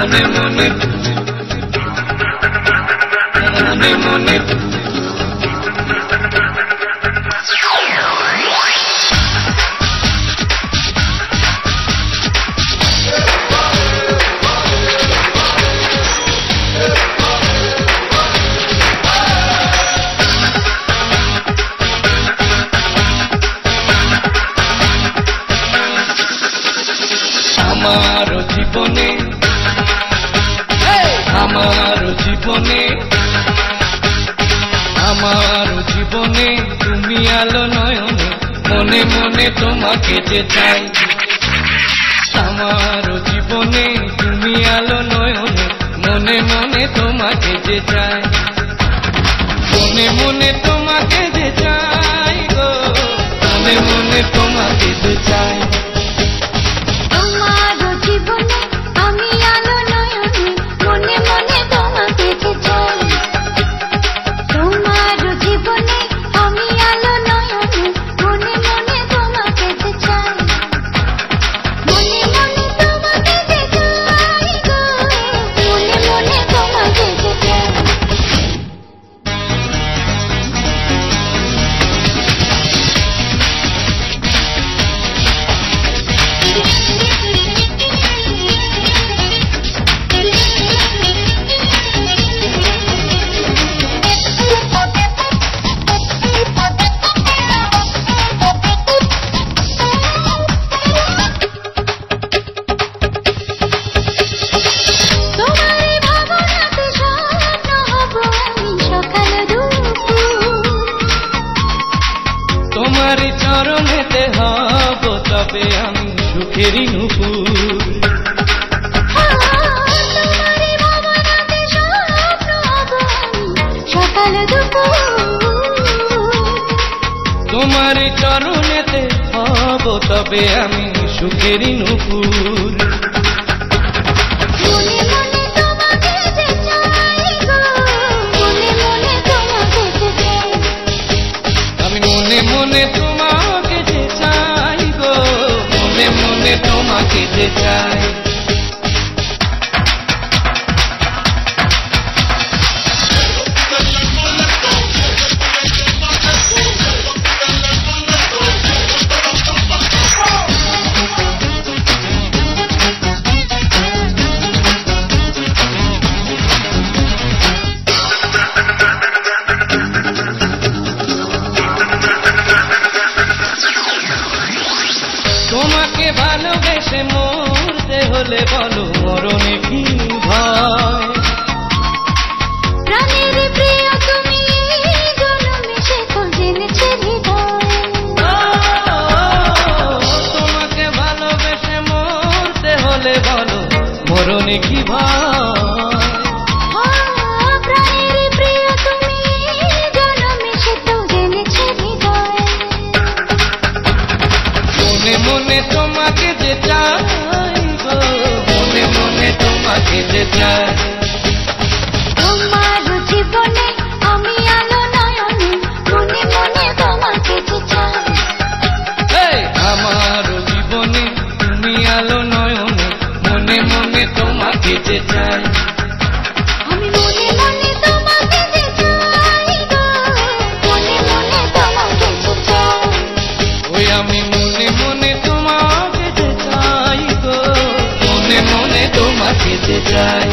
মনে মনে মনে মনে আমার জীবনে আমার জীবনে আমার জীবনে তুমি আলো নয়নে মনে মনে তোমাকে যে চাই আমার জীবনে তুমি আলো নয়নে মনে মনে তোমাকে যে চাই মনে মনে তোমাকে যে চাই গো মনে মনে তোমাকে যে চাই তোমারি চরণেতে হব তবে আমি সুখেরই নুপুর তোমারি চরণেতে হব তবে আমি সুখেরই নুপুর আমি মনে মনে তোমাকে যে চাই গো মনে মনে তোমাকে যে চাই তোমাকে ভালোবেসে মরতে হলে বলো মরণে কি ভয় প্রাণের প্রিয় তুমি জন্মে সে তো জেনেছে হৃদয় তোমাকে ভালোবেসে মরতে হলে বলো মরণে কি ভয় প্রাণের প্রিয় তুমি জন্মে সে তো জেনেছে হৃদয় মনে মনে তোমাকে যে চাই গো মনে মনে তোমাকে যে চাই তোমার জীবনে আমি আলো নয়নে মনে মনে তোমাকে যে চাই আমার জীবনে তুমি আলো নয়নে মনে মনে তোমাকে যে চাই আমি মনে মনে তোমাকে যে চাই গো মনে মনে তোমাকে যে চাই ওই আমি মনে মনে তোমাকে যে চাই গো মনে মনে তোমাকে যে চাই